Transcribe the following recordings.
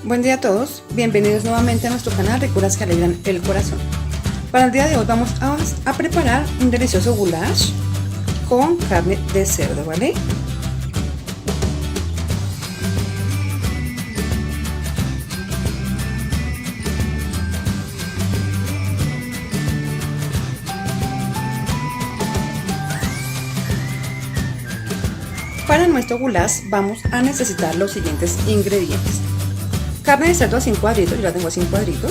Buen día a todos, bienvenidos nuevamente a nuestro canal de curas que alegran el corazón. Para el día de hoy vamos a preparar un delicioso goulash con carne de cerdo, ¿vale? Para nuestro goulash vamos a necesitar los siguientes ingredientes: carne de cerdo así en cuadritos, yo la tengo así en cuadritos,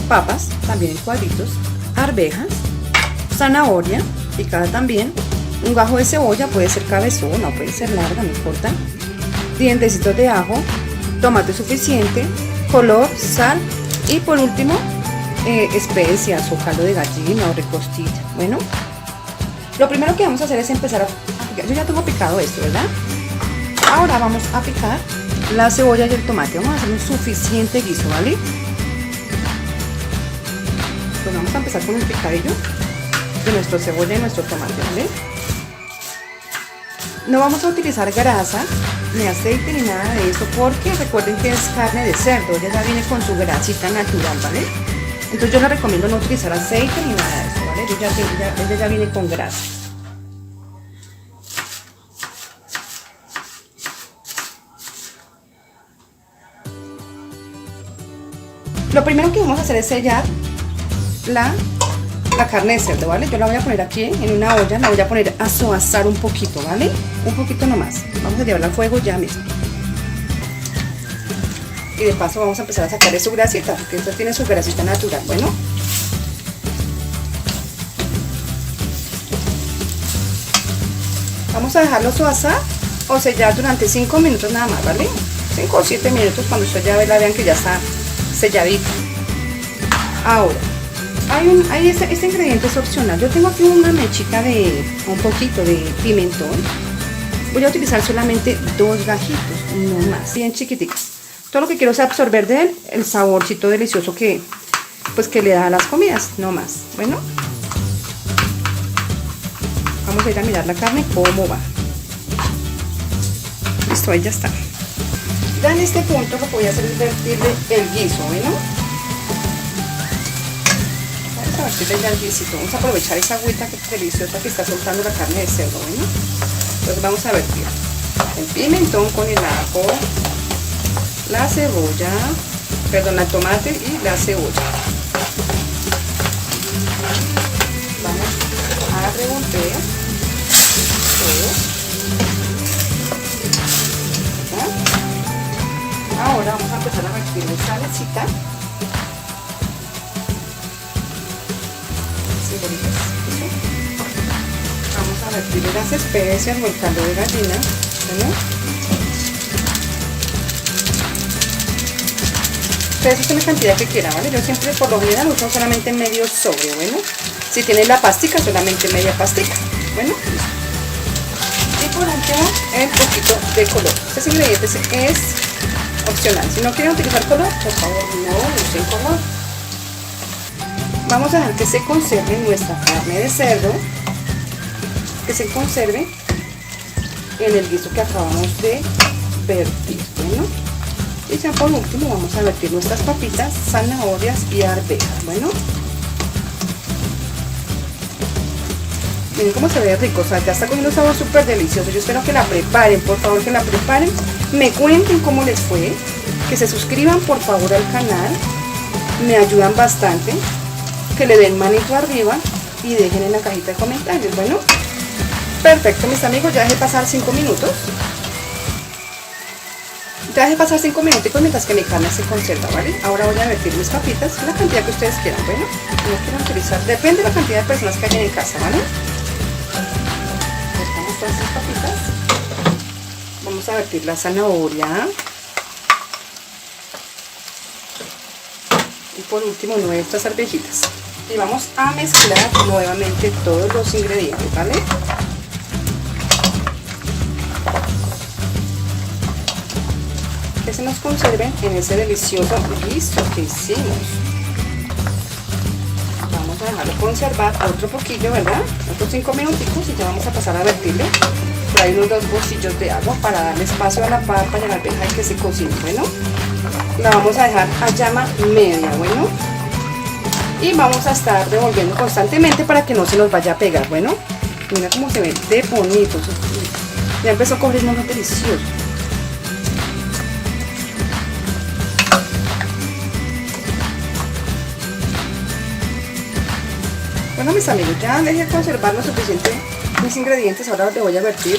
papas también en cuadritos, arvejas, zanahoria picada también, un gajo de cebolla, puede ser cabezón o puede ser larga, no importa, dientecitos de ajo, tomate suficiente, color, sal y por último especias o caldo de gallina o recostilla. Bueno, lo primero que vamos a hacer es empezar a picar. Yo ya tengo picado esto, ¿verdad? Ahora vamos a picar la cebolla y el tomate. Vamos a hacer un suficiente guiso, ¿vale? Pues vamos a empezar con un picadillo de nuestra cebolla y nuestro tomate, ¿vale? No vamos a utilizar grasa ni aceite ni nada de eso, porque recuerden que es carne de cerdo, ella ya viene con su grasita natural, ¿vale? Entonces yo les recomiendo no utilizar aceite ni nada de eso, ¿vale? Ella ya viene con grasa. Lo primero que vamos a hacer es sellar la carne de cerdo, ¿vale? Yo la voy a poner aquí en una olla, la voy a poner a asar un poquito, ¿vale? Un poquito nomás. Vamos a llevarla a fuego ya mismo. Y de paso vamos a empezar a sacarle su grasita, porque esto tiene su grasita natural, bueno. Vamos a dejarlo asar o sellar durante 5 minutos nada más, ¿vale? 5 o 7 minutos cuando ustedes ya vean que ya está selladito. Ahora, este ingrediente es opcional. Yo tengo aquí una mechita de un poquito de pimentón. Voy a utilizar solamente 2 gajitos, no más, bien chiquiticas. Todo lo que quiero es absorber de él el saborcito delicioso que le da a las comidas, no más. Bueno, vamos a ir a mirar la carne cómo va. Listo, ahí ya está. Ya en este punto lo que voy a hacer es vertirle el guiso, ¿bueno? Vamos a vertirle ya el guisito. Vamos a aprovechar esa agüita deliciosa que está soltando la carne de cerdo, ¿bueno? Entonces vamos a vertir el pimentón con el ajo, la cebolla, perdón, el tomate y la cebolla. Vamos a revolver todo. Ahora vamos a empezar a vertirle salecita. Vamos a vertirle las especias o el caldo de gallina, ¿no? Ustedes usen la cantidad que quieran, ¿vale? Yo siempre por lo general uso solamente medio sobre, bueno. Si tienen la pastica, solamente media pastica, bueno. Y por último, el poquito de color. Este ingrediente es opcional. Si no quieren utilizar color, por favor no usen color. Vamos a dejar que se conserve nuestra carne de cerdo, que se conserve en el guiso que acabamos de vertir, ¿bueno? Y ya por último vamos a vertir nuestras papitas, zanahorias y arvejas, bueno. Miren cómo se ve rico, o sea, ya está cogiendo un sabor súper delicioso. Yo espero que la preparen, por favor que la preparen. Me cuenten cómo les fue, que se suscriban por favor al canal, me ayudan bastante, que le den manito arriba y dejen en la cajita de comentarios. Bueno, perfecto mis amigos, ya dejé pasar 5 minutos. Ya dejé pasar 5 minuticos mientras que mi carne se conserva, ¿vale? Ahora voy a vertir mis papitas, la cantidad que ustedes quieran, bueno, no quieran utilizar, depende de la cantidad de personas que hayan en casa, ¿vale? Cortamos todas estas papitas. Vamos a vertir la zanahoria. Y por último nuestras arvejitas. Y vamos a mezclar nuevamente todos los ingredientes, ¿vale? Que se nos conserven en ese delicioso guiso que hicimos. Vamos a dejarlo conservar otro poquillo, ¿verdad? Otros 5 minuticos y ya vamos a pasar a vertirle por ahí unos 2 bolsillos de agua para darle espacio a la papa y a la arveja y que se cocine. Bueno, la vamos a dejar a llama media, bueno, y vamos a estar revolviendo constantemente para que no se nos vaya a pegar. Bueno, mira cómo se ve de bonito, ya empezó a coger un olor delicioso. Bueno, mis amigos, ya dejé conservar lo suficiente mis ingredientes. Ahora le voy a vertir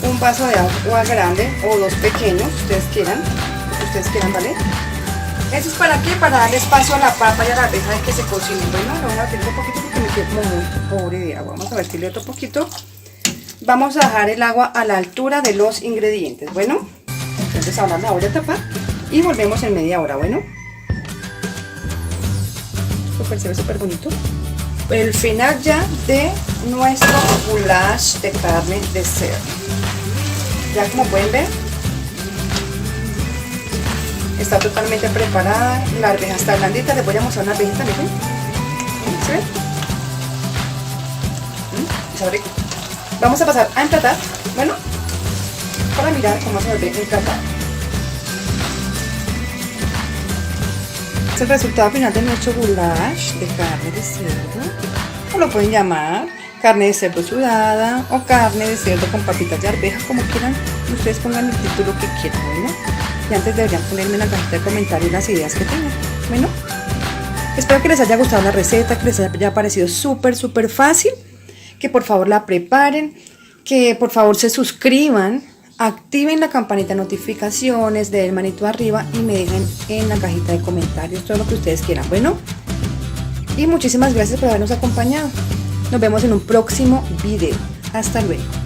un vaso de agua grande o 2 pequeños, ustedes quieran, ¿vale? ¿Eso es para qué? Para darle espacio a la papa y a la arveja de que se cocine. Bueno, lo voy a vertir un poquito porque me quedé como muy pobre de agua. Vamos a vertirle otro poquito. Vamos a dejar el agua a la altura de los ingredientes. Bueno, entonces ahora la voy a tapar y volvemos en media hora. Bueno, se ve súper bonito. El final ya de nuestro goulash de carne de cerdo. Ya como pueden ver, está totalmente preparada. La arveja está blandita. Les voy a mostrar una arvejita, miren. ¿Se ve? Está rico. Vamos a pasar a emplatar. Bueno, para mirar cómo se ve emplatado. Es el resultado final de nuestro goulash de carne de cerdo, o lo pueden llamar carne de cerdo sudada o carne de cerdo con papitas de arveja, como quieran. Ustedes pongan el título que quieran. Bueno, y antes deberían ponerme en la cajita de comentarios las ideas que tengan. Bueno, espero que les haya gustado la receta, que les haya parecido súper fácil, que por favor la preparen, que por favor se suscriban, activen la campanita de notificaciones, den manito arriba y me dejen en la cajita de comentarios todo lo que ustedes quieran. Bueno, y muchísimas gracias por habernos acompañado. Nos vemos en un próximo video. Hasta luego.